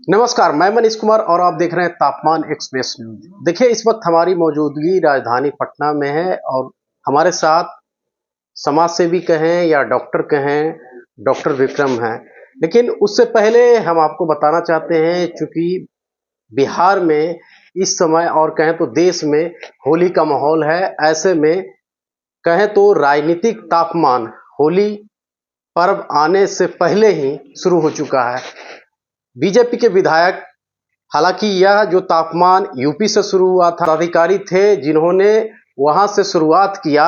नमस्कार, मैं मनीष कुमार और आप देख रहे हैं तापमान एक्सप्रेस न्यूज। देखिए, इस वक्त हमारी मौजूदगी राजधानी पटना में है और हमारे साथ समाज सेवी कहें या डॉक्टर कहें, डॉक्टर विक्रम हैं। लेकिन उससे पहले हम आपको बताना चाहते हैं, चूंकि बिहार में इस समय और कहें तो देश में होली का माहौल है। ऐसे में कहें तो राजनीतिक तापमान होली पर्व आने से पहले ही शुरू हो चुका है। बीजेपी के विधायक, हालांकि यह जो तापमान यूपी से शुरू हुआ था, अधिकारी थे जिन्होंने वहां से शुरुआत किया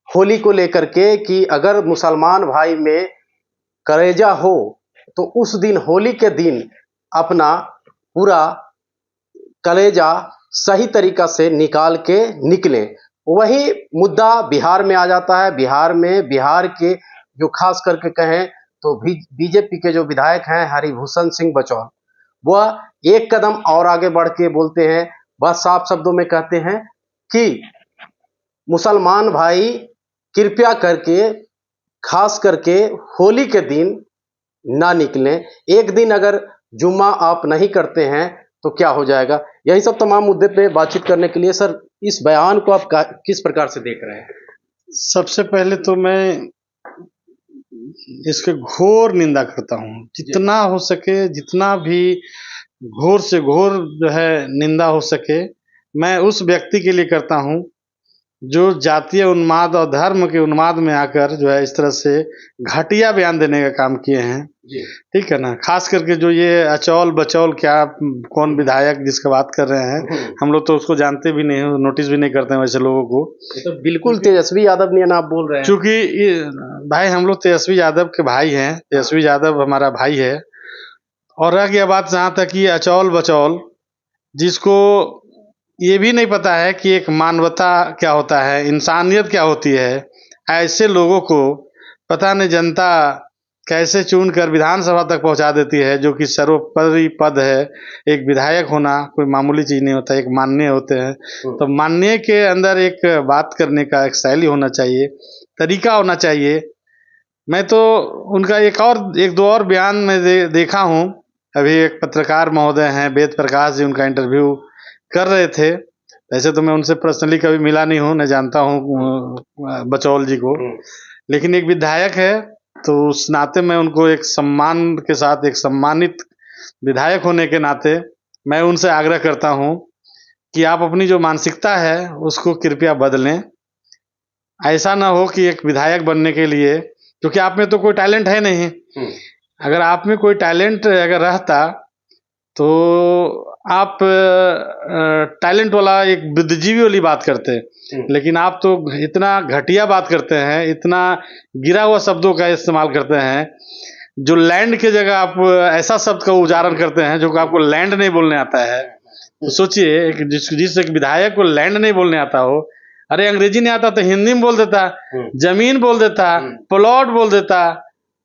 होली को लेकर के कि अगर मुसलमान भाई में कलेजा हो तो उस दिन, होली के दिन, अपना पूरा कलेजा सही तरीका से निकाल के निकले। वही मुद्दा बिहार में आ जाता है। बिहार के जो खास करके कहें तो बीजेपी के जो विधायक हैं हरिभूषण सिंह बचौल, वह एक कदम और आगे बढ़ के बोलते हैं। वह साफ शब्दों में कहते हैं कि मुसलमान भाई कृपया करके खास करके होली के दिन ना निकलें। एक दिन अगर जुम्मा आप नहीं करते हैं तो क्या हो जाएगा। यही सब तमाम मुद्दे पे बातचीत करने के लिए सर, इस बयान को आप किस प्रकार से देख रहे हैं? सबसे पहले तो मैं इसके घोर निंदा करता हूँ। जितना हो सके, जितना भी घोर से घोर जो है निंदा हो सके, मैं उस व्यक्ति के लिए करता हूँ जो जातीय उन्माद और धर्म के उन्माद में आकर जो है इस तरह से घटिया बयान देने का काम किए हैं। ठीक है ना। खास करके जो ये अचौल बचौल, क्या कौन विधायक जिसका बात कर रहे हैं, हम लोग तो उसको जानते भी नहीं, नोटिस भी नहीं करते हैं वैसे लोगों को। तो बिल्कुल तेजस्वी यादव नहीं आप बोल रहे हैं। चूंकि भाई हम लोग तेजस्वी यादव के भाई हैं, तेजस्वी यादव हमारा भाई है। और रह गया बात जहाँ तक कि अचौल बचौल, जिसको ये भी नहीं पता है कि एक मानवता क्या होता है, इंसानियत क्या होती है, ऐसे लोगों को पता नहीं जनता कैसे चुन कर विधानसभा तक पहुंचा देती है, जो कि सर्वोपरि पद है। एक विधायक होना कोई मामूली चीज नहीं होता, एक माननीय होते हैं। तो माननीय के अंदर एक बात करने का एक शैली होना चाहिए, तरीका होना चाहिए। मैं तो उनका एक दो और बयान में देखा हूँ। अभी एक पत्रकार महोदय हैं वेद प्रकाश जी, उनका इंटरव्यू कर रहे थे। वैसे तो मैं उनसे पर्सनली कभी मिला नहीं हूँ, न जानता हूँ बचौल जी को, लेकिन एक विधायक है तो उस नाते मैं उनको एक सम्मान के साथ, एक सम्मानित विधायक होने के नाते मैं उनसे आग्रह करता हूँ कि आप अपनी जो मानसिकता है उसको कृपया बदलें। ऐसा ना हो कि एक विधायक बनने के लिए, क्योंकि आप में तो कोई टैलेंट है नहीं, अगर आप में कोई टैलेंट अगर रहता तो आप टैलेंट वाला एक बुद्धिजीवी वाली बात करते हैं। लेकिन आप तो इतना घटिया बात करते हैं, इतना गिरा हुआ शब्दों का इस्तेमाल करते हैं। जो लैंड की जगह आप ऐसा शब्द का उच्चारण करते हैं जो कि आपको लैंड नहीं बोलने आता है। तो सोचिए जिस एक विधायक को लैंड नहीं बोलने आता हो, अरे अंग्रेजी नहीं आता तो हिंदी में बोल देता, जमीन बोल देता, प्लॉट बोल देता,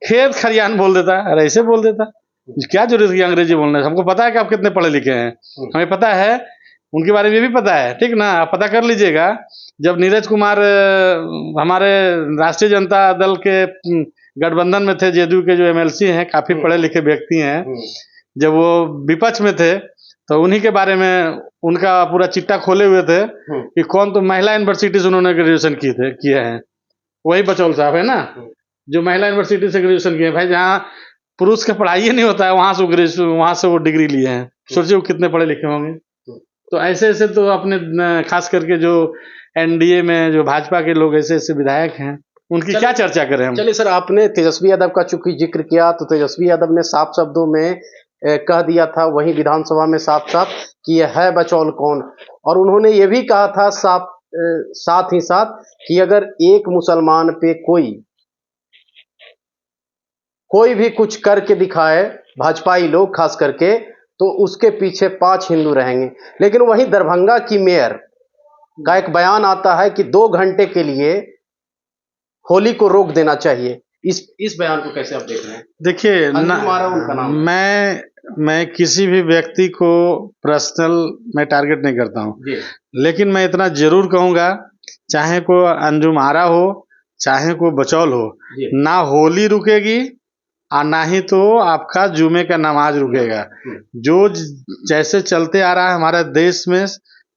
खेत खरियान बोल देता, अरे ऐसे बोल देता। क्या जरूरत है अंग्रेजी बोलने? हमको पता है कि आप कितने पढ़े लिखे हैं, हमें पता है, उनके बारे में भी पता है। ठीक ना, आप पता कर लीजिएगा। जब नीरज कुमार हमारे राष्ट्रीय जनता दल के गठबंधन में थे, जेडीयू के जो एमएलसी हैं, काफी पढ़े लिखे व्यक्ति हैं, जब वो विपक्ष में थे तो उन्हीं के बारे में उनका पूरा चिट्ठा खोले हुए थे कि कौन तो महिला यूनिवर्सिटी से उन्होंने ग्रेजुएशन किए हैं। वही बचौल साहब है ना, जो महिला यूनिवर्सिटी से ग्रेजुएशन किए। भाई जहाँ पुरुष का पढ़ाई ही नहीं होता है वहां से वो डिग्री लिए हैं। सोचिए वो कितने पढ़े लिखे होंगे। तो ऐसे ऐसे तो अपने खास करके जो एनडीए में जो भाजपा के लोग ऐसे ऐसे विधायक हैं, उनकी क्या चर्चा करें हम। चलिए सर, आपने तेजस्वी यादव का चूंकि जिक्र किया, तो तेजस्वी यादव ने साफ शब्दों में कह दिया था वहीं विधानसभा में साफ साफ कि यह है बचौल कौन। और उन्होंने ये भी कहा था साथ ही साथ कि अगर एक मुसलमान पे कोई भी कुछ करके दिखाए, भाजपाई लोग खास करके, तो उसके पीछे 5 हिंदू रहेंगे। लेकिन वहीं दरभंगा की मेयर का एक बयान आता है कि 2 घंटे के लिए होली को रोक देना चाहिए। इस बयान को कैसे आप देख रहे हैं? देखिए मैं किसी भी व्यक्ति को पर्सनल मैं टारगेट नहीं करता हूँ, लेकिन मैं इतना जरूर कहूंगा, चाहे कोई अंजुम आरा हो, चाहे कोई बचौल हो, ना होली रुकेगी और ना ही तो आपका जुमे का नमाज रुकेगा। जो जैसे चलते आ रहा है हमारे देश में,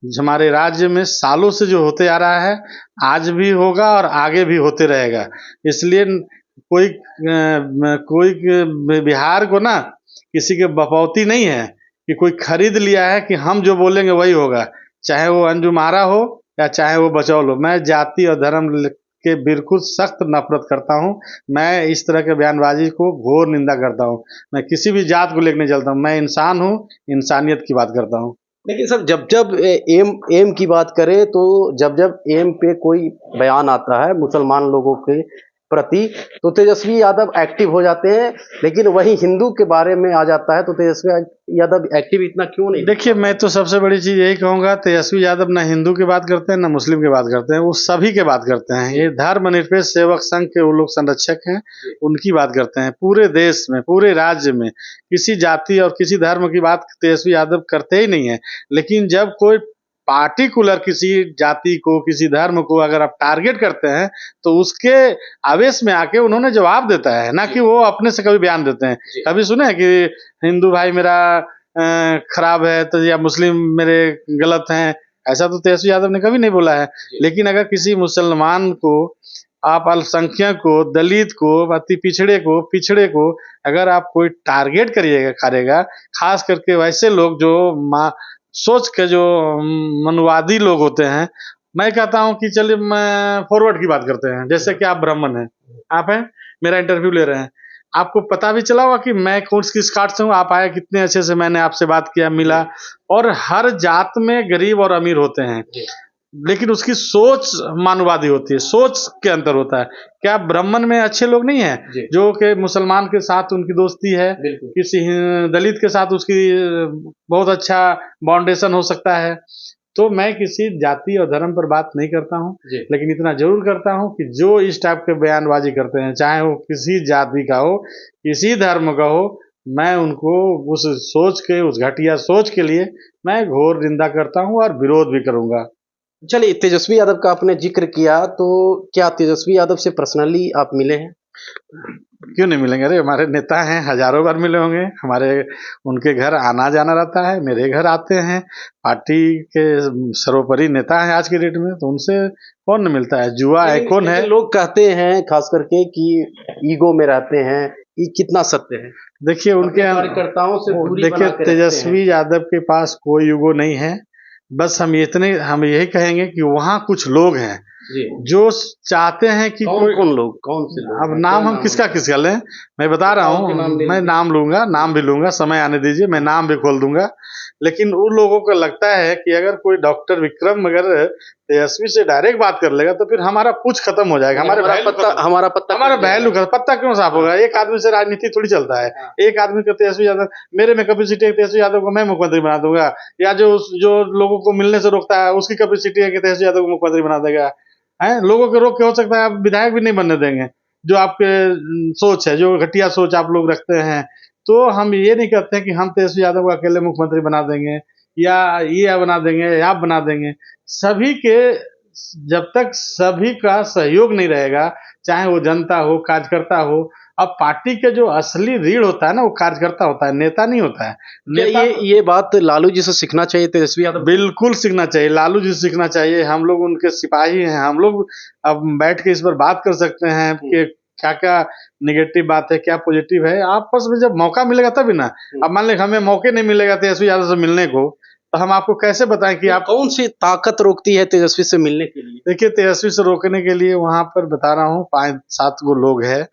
हमारे राज्य में सालों से जो होते आ रहा है, आज भी होगा और आगे भी होते रहेगा। इसलिए कोई बिहार को ना किसी के बपौती नहीं है कि कोई खरीद लिया है कि हम जो बोलेंगे वही होगा, चाहे वो अंजुमारा हो या चाहे वो बचौल हो। मैं जाति और धर्म के बिल्कुल सख्त नफरत करता हूँ। मैं इस तरह के बयानबाजी को घोर निंदा करता हूँ। मैं किसी भी जात को लेकर नहीं चलता हूँ, मैं इंसान हूँ, इंसानियत की बात करता हूँ। लेकिन सर जब जब एम एम की बात करें तो जब जब एम पे कोई बयान आता है मुसलमान लोगों के प्रति तो तेजस्वी यादव एक्टिव हो जाते हैं, लेकिन वही हिंदू के बारे में आ जाता है तो तेजस्वी यादव एक्टिव इतना क्यों नहीं? देखिए, मैं तो सबसे बड़ी चीज़ यही कहूँगा, तेजस्वी यादव ना हिंदू की बात करते हैं ना मुस्लिम की बात करते हैं, वो सभी की बात करते हैं। ये धर्मनिरपेक्ष सेवक संघ के वो लोग संरक्षक हैं, उनकी बात करते हैं। पूरे देश में, पूरे राज्य में किसी जाति और किसी धर्म की बात तेजस्वी यादव करते ही नहीं है। लेकिन जब कोई पार्टिकुलर किसी जाति को, किसी धर्म को अगर आप टारगेट करते हैं तो उसके आवेश में आके उन्होंने जवाब देता है, ना कि वो अपने से कभी बयान देते हैं। कभी सुने हैं कि हिंदू भाई मेरा खराब है तो या मुस्लिम मेरे गलत हैं? ऐसा तो तेजस्वी यादव ने कभी नहीं बोला है। लेकिन अगर किसी मुसलमान को, आप अल्पसंख्यक को, दलित को, अति पिछड़े को अगर आप कोई टारगेट करेगा, खास करके वैसे लोग जो सोच के जो मनुवादी लोग होते हैं, मैं कहता हूँ कि चलिए मैं फॉरवर्ड की बात करते हैं। जैसे कि आप ब्राह्मण हैं, आप हैं, मेरा इंटरव्यू ले रहे हैं, आपको पता भी चला होगा कि मैं किस कास्ट से हूँ, आप आए कितने अच्छे से, मैंने आपसे बात किया, मिला। और हर जात में गरीब और अमीर होते हैं, लेकिन उसकी सोच मानववादी होती है, सोच के अंतर होता है। क्या ब्राह्मण में अच्छे लोग नहीं है जो कि मुसलमान के साथ उनकी दोस्ती है, किसी दलित के साथ उसकी बहुत अच्छा बाउंडेशन हो सकता है? तो मैं किसी जाति और धर्म पर बात नहीं करता हूँ, लेकिन इतना जरूर करता हूँ कि जो इस टाइप के बयानबाजी करते हैं, चाहे वो किसी जाति का हो, किसी धर्म का हो, मैं उनको उस सोच के, उस घटिया सोच के लिए मैं घोर निंदा करता हूँ और विरोध भी करूंगा। चलिए, तेजस्वी यादव का आपने जिक्र किया, तो क्या तेजस्वी यादव से पर्सनली आप मिले हैं? क्यों नहीं मिलेंगे? अरे हमारे नेता हैं, हजारों बार मिले होंगे। हमारे उनके घर आना जाना रहता है, मेरे घर आते हैं। पार्टी के सर्वोपरि नेता हैं आज के डेट में, तो उनसे कौन न मिलता है? जुआ है कौन है? लोग कहते हैं खास करके कि ईगो में रहते हैं, ये कितना सत्य है? देखिए, उनके कार्यकर्ताओं से दूरी बना देखिए, के रखते हैं। तेजस्वी यादव के पास कोई ईगो नहीं है। बस हम यही कहेंगे कि वहाँ कुछ लोग हैं जो चाहते हैं कि कौन लोग, कौन से लोग? अब नाम हम किसका लें? मैं बता रहा हूँ, मैं नाम लूंगा, नाम भी लूंगा, समय आने दीजिए, मैं नाम भी खोल दूंगा। लेकिन उन लोगों को लगता है कि अगर कोई डॉक्टर विक्रम अगर तेजस्वी से डायरेक्ट बात कर लेगा तो फिर हमारा पूछ खत्म हो जाएगा, हमारा वैल्यू पत्ता क्यों साफ होगा? एक आदमी से राजनीति थोड़ी चलता है। एक आदमी को तेजस्वी यादव, मेरे में कैपेसिटी है तेजस्वी यादव को मैं मुख्यमंत्री बना दूंगा, या जो लोगों को मिलने से रोकता है उसकी कैपेसिटी है कि तेजस्वी यादव को मुख्यमंत्री बना देगा। है, लोगों के रोक के हो सकता है आप विधायक भी नहीं बनने देंगे। जो आपके सोच है, जो घटिया सोच आप लोग रखते हैं, तो हम ये नहीं कहते कि हम तेजस्वी यादव को अकेले मुख्यमंत्री बना देंगे या ये बना देंगे या आप बना देंगे। सभी के, जब तक सभी का सहयोग नहीं रहेगा, चाहे वो जनता हो, कार्यकर्ता हो। अब पार्टी के जो असली रीढ़ होता है ना, वो कार्यकर्ता होता है, नेता नहीं होता है। नेता ये बात लालू जी से सीखना चाहिए तेजस्वी यादव? बिल्कुल सीखना चाहिए, लालू जी से सीखना चाहिए। हम लोग उनके सिपाही हैं, हम लोग अब बैठ के इस पर बात कर सकते हैं कि क्या क्या निगेटिव बात है, क्या पॉजिटिव है। आपस में जब मौका मिलेगा तभी ना। अब मान लें हमें मौके नहीं मिलेगा तेजस्वी यादव से मिलने को, तो हम आपको कैसे बताएं कि आप कौन सी ताकत रोकती है तेजस्वी से मिलने के लिए? देखिए, तेजस्वी से रोकने के लिए वहां पर बता रहा हूँ 5-7 गो लोग हैं।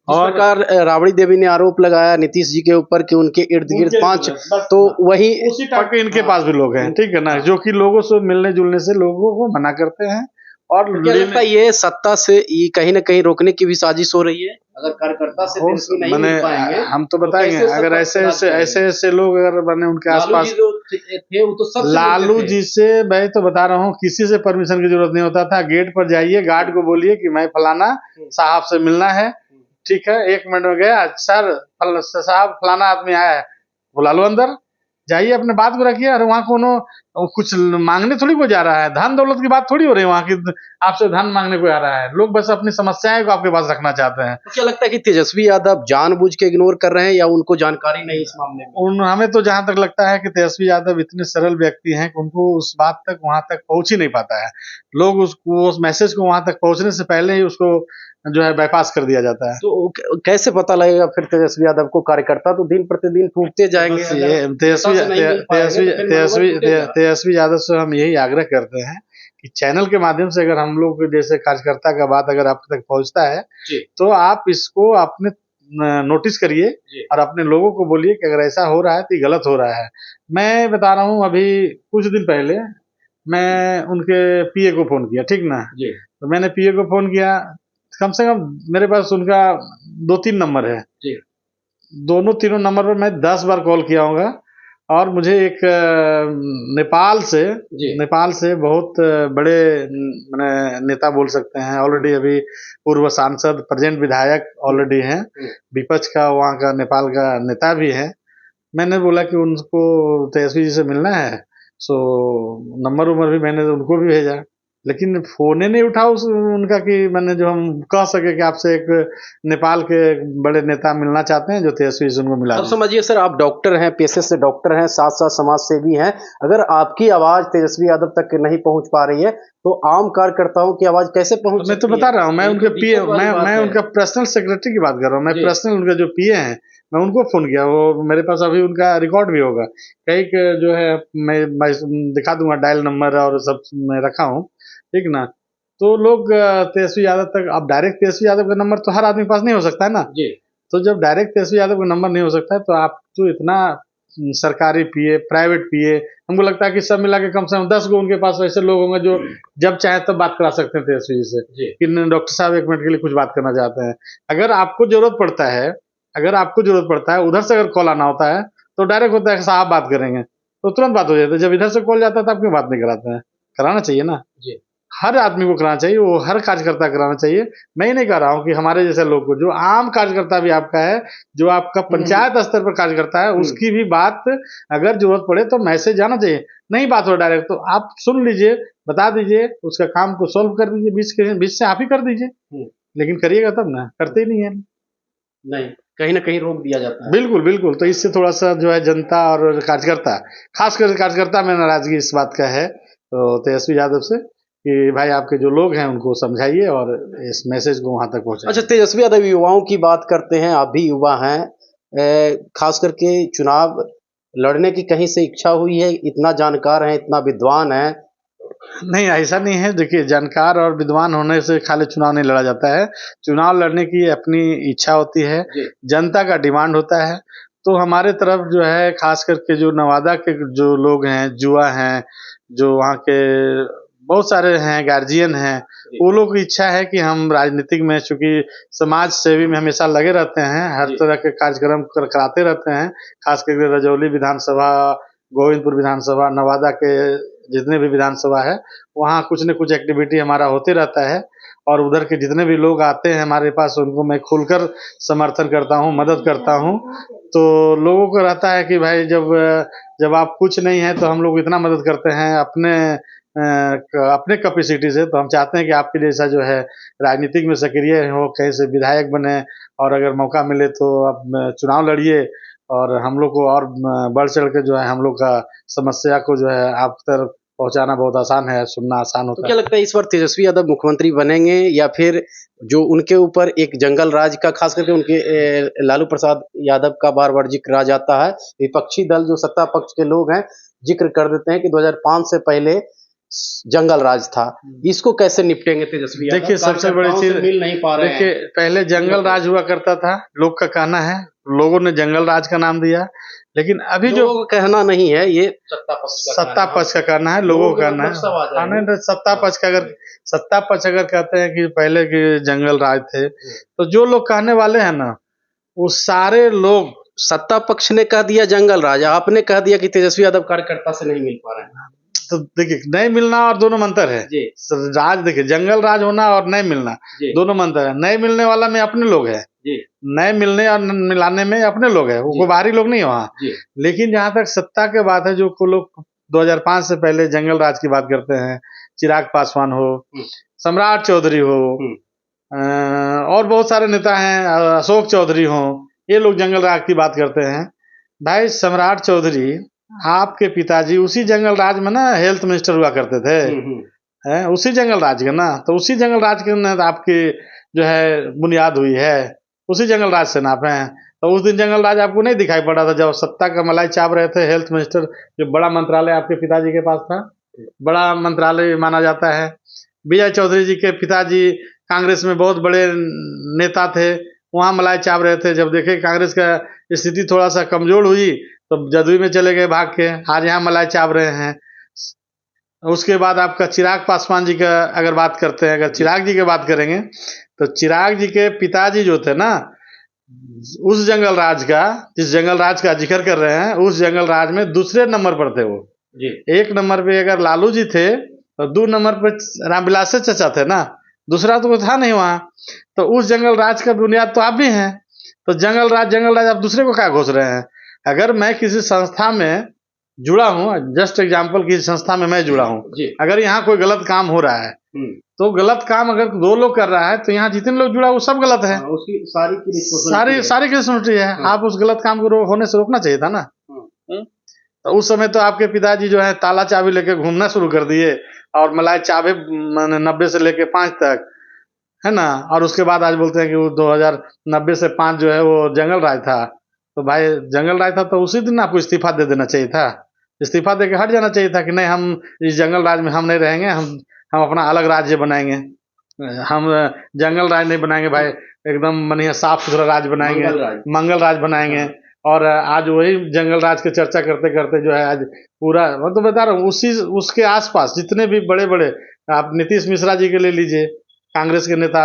और प्रकार राबड़ी देवी ने आरोप लगाया नीतीश जी के ऊपर कि उनके इर्द गिर्द 5, तो वही उसी टाइप के इनके पास भी लोग हैं, ठीक है ना, जो कि लोगों से मिलने जुलने से लोगों को मना करते हैं। और क्या लगता है ये सत्ता से ये कहीं ना कहीं रोकने की भी साजिश हो रही है? अगर कार्यकर्ता से तेजस्वी नहीं मिल पाएंगे, हम तो बताएंगे, अगर ऐसे लोग अगर बने उनके आसपास थे वो तो सब लालू जी से, मैं तो बता रहा हूँ, किसी से परमिशन की जरूरत नहीं होता था। गेट पर जाइए, गार्ड को बोलिए कि मैं फलाना साहब से मिलना है, ठीक है, 1 मिनट में गया, सर साहब फलाना आदमी आया है, बुला लो अंदर, जाइए अपने बात को रखिए। और वहाँ कोनो वो कुछ मांगने थोड़ी को जा रहा है, धन दौलत की बात थोड़ी हो रही है वहाँ की, आपसे धन मांगने को आ रहा है। लोग बस अपनी समस्याएं को आपके पास रखना चाहते हैं। तो क्या लगता है कि तेजस्वी यादव जानबूझ के इग्नोर कर रहे हैं या उनको जानकारी नहीं इस मामले में? हमें तो जहां तक लगता है कि तेजस्वी यादव इतने सरल व्यक्ति हैं कि उनको उस बात तक वहां तक पहुंच ही नहीं पाता है। लोग उसको, उस मैसेज को वहां तक पहुंचने से पहले ही उसको जो है बाईपास कर दिया जाता है। तो कैसे पता लगेगा फिर तेजस्वी यादव को? कार्यकर्ता तो दिन प्रतिदिन टूटते जाएंगे। तेजस्वी यादव से हम यही आग्रह करते हैं कि चैनल के माध्यम से अगर हम लोग जैसे कार्यकर्ता का बात अगर आप तक पहुंचता है तो आप इसको अपने नोटिस करिए और अपने लोगों को बोलिए कि अगर ऐसा हो रहा है तो ये गलत हो रहा है। मैं बता रहा हूँ, अभी कुछ दिन पहले मैं उनके पीए को फोन किया, ठीक ना? तो मैंने पीए को फोन किया, कम से कम मेरे पास उनका 2-3 नंबर है, दोनों तीनों नंबर पर मैं 10 बार कॉल किया होगा। और मुझे एक नेपाल से बहुत बड़े मैंने नेता बोल सकते हैं, ऑलरेडी अभी पूर्व सांसद, प्रेजेंट विधायक ऑलरेडी हैं, विपक्ष का वहाँ का नेपाल का नेता भी है। मैंने बोला कि उनको तेजस्वी जी से मिलना है, सो नंबर भी मैंने उनको भी भेजा, लेकिन फोन ही नहीं उठा उनका कि मैंने जो हम कह सके कि आपसे एक नेपाल के बड़े नेता मिलना चाहते हैं जो तेजस्वी जी उनको मिला। अब समझिए सर, आप डॉक्टर हैं, पेशे से डॉक्टर हैं, साथ साथ समाज सेवी हैं। अगर आपकी आवाज तेजस्वी यादव तक नहीं पहुंच पा रही है तो आम कार्यकर्ताओं की आवाज कैसे पहुंच? मैं तो बता रहा हूँ, मैं उनके पीए, मैं उनका पर्सनल सेक्रेटरी की बात कर रहा हूँ, मैं पर्सनल उनका जो पीए हैं मैं उनको फोन किया, वो मेरे पास अभी उनका रिकॉर्ड भी होगा, कई जो है मैं दिखा दूंगा, डायल नंबर और सब मैं रखा हूँ, ठीक ना? तो लोग तेजस्वी यादव तक, अब डायरेक्ट तेजस्वी यादव का नंबर तो हर आदमी के पास नहीं हो सकता है ना जी। तो जब डायरेक्ट तेजस्वी यादव का नंबर नहीं हो सकता है तो आप जो इतना सरकारी पीए, प्राइवेट पीए, हमको लगता है कि सब मिला के कम से कम 10 गो उनके पास ऐसे लोग होंगे जो जब चाहे तब बात करा सकते हैं तेजस्वी जी से कि डॉक्टर साहब 1 मिनट के लिए कुछ बात करना चाहते हैं। अगर आपको जरूरत पड़ता है उधर से अगर कॉल आना होता है तो डायरेक्ट होता है साहब बात करेंगे, तो तुरंत बात हो जाती है। जब इधर से कॉल जाता है तो आप क्यों बात नहीं कराते हैं? कराना चाहिए ना जी। हर आदमी को कराना चाहिए, वो हर कार्यकर्ता कराना चाहिए। मैं ही नहीं कह रहा हूँ कि हमारे जैसे लोग को, जो आम कार्यकर्ता भी आपका है, जो आपका पंचायत स्तर पर कार्यकर्ता है, उसकी भी बात अगर जरूरत पड़े तो मैसेज जाना चाहिए। नहीं बात हो डायरेक्ट तो आप सुन लीजिए, बता दीजिए, उसका काम को सॉल्व कर दीजिए, बीच से आप ही कर दीजिए। लेकिन करिएगा तब ना, करते ही नहीं है। नहीं, कहीं ना कहीं रोक दिया जाता है। बिल्कुल बिल्कुल, तो इससे थोड़ा सा जो है जनता और कार्यकर्ता, खासकर कार्यकर्ता में नाराजगी इस बात का है तो तेजस्वी यादव से कि भाई आपके जो लोग हैं उनको समझाइए और इस मैसेज को वहां तक पहुंचाइए। अच्छा, तेजस्वी यादव युवाओं की बात करते हैं, आप भी युवा हैं, खास करके चुनाव लड़ने की कहीं से इच्छा हुई है? इतना जानकार है, इतना विद्वान है। नहीं, ऐसा नहीं है। देखिए, जानकार और विद्वान होने से खाली चुनाव नहीं लड़ा जाता है। चुनाव लड़ने की अपनी इच्छा होती है, जनता का डिमांड होता है। तो हमारे तरफ जो है, खास करके जो नवादा के जो लोग हैं, युवा हैं, जो वहाँ के बहुत सारे हैं, गार्जियन हैं, वो लोग की इच्छा है कि हम राजनीतिक में, चूंकि समाज सेवी में हमेशा लगे रहते हैं, हर तरह के कार्यक्रम कराते रहते हैं, खास करके रजौली विधानसभा, गोविंदपुर विधानसभा, नवादा के जितने भी विधानसभा है, वहाँ कुछ न कुछ एक्टिविटी हमारा होते रहता है। और उधर के जितने भी लोग आते हैं हमारे पास, उनको मैं खुलकर समर्थन करता हूँ, मदद करता हूँ। तो लोगों को रहता है कि भाई जब आप कुछ नहीं है तो हम लोग इतना मदद करते हैं अपने कैपेसिटी से, तो हम चाहते हैं कि आपके जैसा जो है राजनीतिक में सक्रिय हो, कहीं से विधायक बने, और अगर मौका मिले तो आप चुनाव लड़िए, और हम लोग को और बढ़ चढ़ के जो है हम लोग का समस्या को जो है आप तक पहुंचाना बहुत आसान है, सुनना आसान होता है। तो क्या लगता है इस बार तेजस्वी यादव मुख्यमंत्री बनेंगे, या फिर जो उनके ऊपर एक जंगल राज का, खास करके उनके लालू प्रसाद यादव का बार बार जिक्र आ जाता है, विपक्षी दल जो सत्ता पक्ष के लोग हैं जिक्र कर देते हैं कि 2005 से पहले जंगल राज था, इसको कैसे निपटेंगे तेजस्वी यादव? देखिए, सबसे बड़ी चीज मिल नहीं पा रहे हैं। देखिए, पहले जंगल राज हुआ करता था, लोग का कहना है, लोगों ने जंगल राज का नाम दिया, लेकिन अभी जो कहना नहीं है, ये सत्ता पक्ष का कहना है, लोगों का कहना है। सत्ता पक्ष अगर कहते हैं कि पहले के जंगल राज थे, तो जो लोग कहने वाले हैं ना, वो सारे लोग, सत्ता पक्ष ने कह दिया जंगल राज, आपने कह दिया कि तेजस्वी यादव कार्यकर्ता से नहीं मिल पा रहे हैं। तो देखिए, नहीं मिलना और दोनों में अंतर है राज। देखिए, जंगल राज होना और नहीं मिलना, दोनों में अंतर है। नहीं मिलने वाला में अपने लोग है, नए मिलने और मिलाने में अपने लोग है, वो बाहरी लोग नहीं है वहाँ। लेकिन जहां तक सत्ता के बात है, जो लोग 2005 से पहले जंगल राज की बात करते हैं, चिराग पासवान हो, सम्राट चौधरी हो, और बहुत सारे नेता हैं, अशोक चौधरी हो, ये लोग जंगल राज की बात करते हैं। भाई सम्राट चौधरी, आपके पिताजी उसी जंगल राज में ना हेल्थ मिनिस्टर हुआ करते थे, है उसी जंगल राज के ना, तो उसी जंगल राज के ना आपकी जो है बुनियाद हुई है, उसी जंगल राज से नापे हैं। तो उस दिन जंगल राज आपको नहीं दिखाई पड़ा था जब सत्ता का मलाई चाप रहे थे हेल्थ मिनिस्टर, जो बड़ा मंत्रालय आपके पिताजी के पास था, बड़ा मंत्रालय माना जाता है। विजय चौधरी जी के पिताजी कांग्रेस में बहुत बड़े नेता थे, वहाँ मलाई चाप रहे थे। जब देखे कांग्रेस का स्थिति थोड़ा सा कमजोर हुई तो जदयू में चले गए भाग के, आज यहाँ मलाई चाप रहे हैं। उसके बाद आपका चिराग पासवान जी का अगर बात करते हैं, अगर चिराग जी की बात करेंगे तो चिराग जी के पिताजी जो थे ना, उस जंगल राज का, जिस जंगल राज का जिक्र कर रहे हैं, उस जंगल राज में दूसरे नंबर पर थे वो जी। एक नंबर पे अगर लालू जी थे तो 2 नंबर पे रामविलास चचा थे ना, दूसरा तो था नहीं वहां। तो उस जंगल राज का बुनियाद तो आप भी हैं, तो जंगल राज आप दूसरे को क्या घोष रहे हैं? अगर मैं किसी संस्था में जुड़ा हूँ, जस्ट एग्जाम्पल किसी संस्था में मैं जुड़ा हूँ, अगर यहाँ कोई गलत काम हो रहा है तो गलत काम अगर 2 लोग कर रहा है तो यहाँ जितने लोग जुड़ा वो सब गलत है, उसकी सारी की रिस्पॉन्सिबिलिटी है। आप उस गलत काम को होने से रोकना चाहिए था ना। तो उस समय तो आपके पिताजी जो है ताला चाबी लेके घूमना शुरू कर दिए और मलाई चाबी 90 से लेके 5 तक, है ना। और उसके बाद आज बोलते हैं कि वो 2090 से 5 जो है वो जंगल राज था। तो भाई जंगल राज था तो उसी दिन आपको इस्तीफा दे देना चाहिए था, इस्तीफा दे के हट जाना चाहिए था कि नहीं हम इस जंगल राज में हम नहीं रहेंगे, हम अपना अलग राज्य बनाएंगे, हम जंगल राज नहीं बनाएंगे भाई, एकदम बढ़िया साफ सुथरा राज बनाएंगे, मंगल राज बनाएंगे। और आज वही जंगल राज की चर्चा करते करते जो है आज पूरा, मैं तो बता रहा हूँ, उसके आसपास जितने भी बड़े बड़े, आप नीतीश मिश्रा जी के ले लीजिए, कांग्रेस के नेता,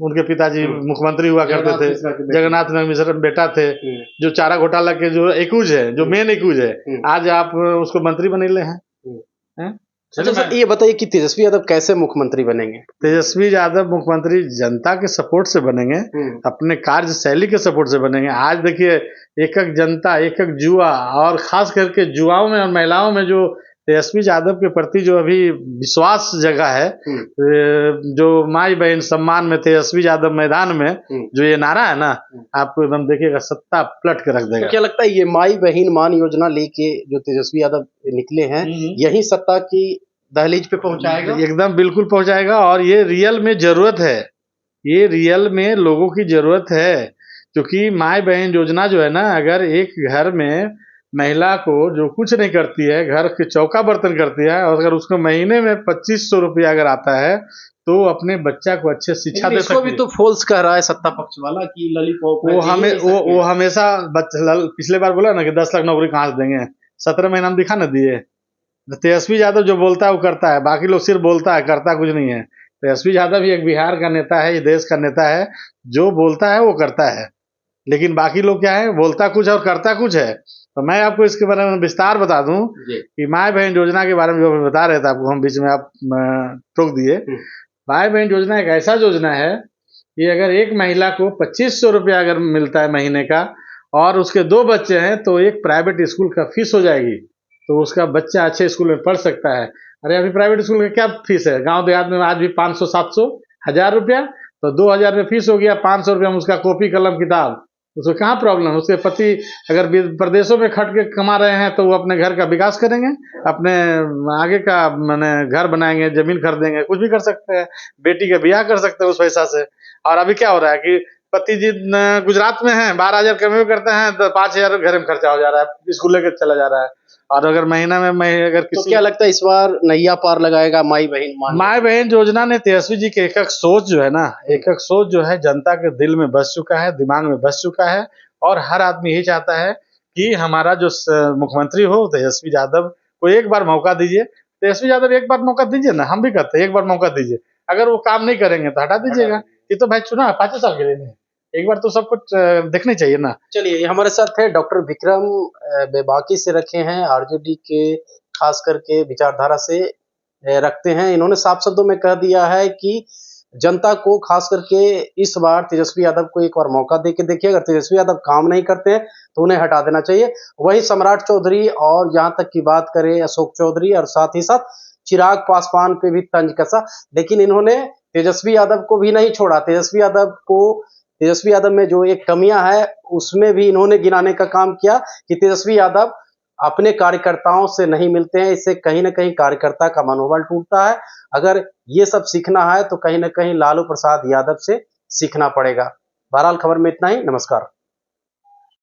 उनके पिताजी मुख्यमंत्री हुआ करते थे, जगन्नाथ मिश्रा बेटा थे, जो चारा घोटाला के जो एक्यूज है, जो मेन एक्यूज है, आज आप उसको मंत्री बने हैं। अच्छा सर, ये बताइए कि तेजस्वी यादव कैसे मुख्यमंत्री बनेंगे? तेजस्वी यादव मुख्यमंत्री जनता के सपोर्ट से बनेंगे, अपने कार्यशैली के सपोर्ट से बनेंगे। आज देखिए एक जनता, एक जुआ, और खास करके जुआओं में और महिलाओं में जो तेजस्वी यादव के प्रति जो अभी विश्वास जगह है, जो माई बहन सम्मान में तेजस्वी यादव मैदान में जो ये नारा है ना, आपको एकदम देखिएगा सत्ता पलट के रख देगा। तो क्या लगता है ये माई बहन मान योजना लेके जो तेजस्वी यादव निकले हैं, यही सत्ता की दहलीज पे पहुंचाएगा? एकदम बिल्कुल पहुंचाएगा, और ये रियल में जरूरत है, ये रियल में लोगों की जरूरत है। क्योंकि माई बहन योजना जो है ना, अगर एक घर में महिला को जो कुछ नहीं करती है, घर के चौका बर्तन करती है, और अगर उसको महीने में 2500 रुपया अगर आता है तो अपने बच्चा को अच्छे शिक्षा दे सकती है। भी तो फॉल्स कह रहा है सत्ता पक्ष वाला कि लॉलीपॉप वो हमेशा पिछले बार बोला ना कि 10 लाख नौकरी कहाँ से देंगे, 17 महीना में दिखा ना दिए। तेजस्वी यादव जो बोलता है वो करता है, बाकी लोग सिर्फ बोलता है, करता कुछ नहीं है। तेजस्वी यादव ही एक बिहार का नेता है, ये देश का नेता है, जो बोलता है वो करता है, लेकिन बाकी लोग क्या है, बोलता कुछ है और करता कुछ है। तो मैं आपको इसके बारे में विस्तार बता दूं कि माई बहन योजना के बारे में जो बता रहे थे आपको, हम बीच में आप टोक दिए। माई बहन योजना एक ऐसा योजना है कि अगर एक महिला को 2500 रुपया अगर मिलता है महीने का, और उसके 2 बच्चे हैं, तो एक प्राइवेट स्कूल का फीस हो जाएगी, तो उसका बच्चा अच्छे स्कूल में पढ़ सकता है। अरे अभी प्राइवेट स्कूल का क्या फीस है, गांव देहात में आज भी 500, 700, 1000 रुपया, तो 2000 में फीस हो गया, 500 रुपया में उसका कॉपी कलम किताब, उसको कहाँ प्रॉब्लम? उसके पति अगर प्रदेशों में खट के कमा रहे हैं तो वो अपने घर का विकास करेंगे, अपने आगे का मैंने घर बनाएंगे, जमीन खरीदेंगे, कुछ भी कर सकते हैं, बेटी का ब्याह कर सकते हैं उस पैसा से। और अभी क्या हो रहा है कि पति जी गुजरात में हैं, 12,000 कमी करते हैं, तो 5,000 घर में खर्चा हो जा रहा है, स्कूल लेकर चला जा रहा है। और अगर महीना में मैं अगर तो क्या लगता है इस बार नैया पार लगाएगा माई बहन योजना ने? तेजस्वी जी के एक सोच जो है ना, एक सोच जो है जनता के दिल में बस चुका है, दिमाग में बस चुका है, और हर आदमी यही चाहता है कि हमारा जो मुख्यमंत्री हो तेजस्वी यादव को एक बार मौका दीजिए। तेजस्वी यादव एक बार मौका दीजिए ना, हम भी कहते हैं एक बार मौका दीजिए, अगर वो काम नहीं करेंगे तो हटा दीजिएगा। ये तो भाई चुना 5 साल के लिए नहीं, एक बार तो सब कुछ देखना चाहिए ना। चलिए हमारे साथ है डॉक्टर विक्रम बेबाकी से रखे हैं, आरजेडी के खास करके विचारधारा से रखते हैं। इन्होंने साफ शब्दों में कह दिया है कि जनता को खास करके इस बार तेजस्वी यादव को एक बार मौका दे के देखिए। अगर तेजस्वी यादव काम नहीं करते हैं तो उन्हें हटा देना चाहिए। वहीं सम्राट चौधरी और यहाँ तक की बात करें अशोक चौधरी और साथ ही साथ चिराग पासवान पे भी तंज कसा, लेकिन इन्होंने तेजस्वी यादव को भी नहीं छोड़ा। तेजस्वी यादव में जो एक कमियां है उसमें भी इन्होंने गिनाने का काम किया कि तेजस्वी यादव अपने कार्यकर्ताओं से नहीं मिलते हैं। इससे कहीं ना कहीं कार्यकर्ता का मनोबल टूटता है। अगर ये सब सीखना है तो कहीं ना कहीं लालू प्रसाद यादव से सीखना पड़ेगा। बहरहाल खबर में इतना ही। नमस्कार।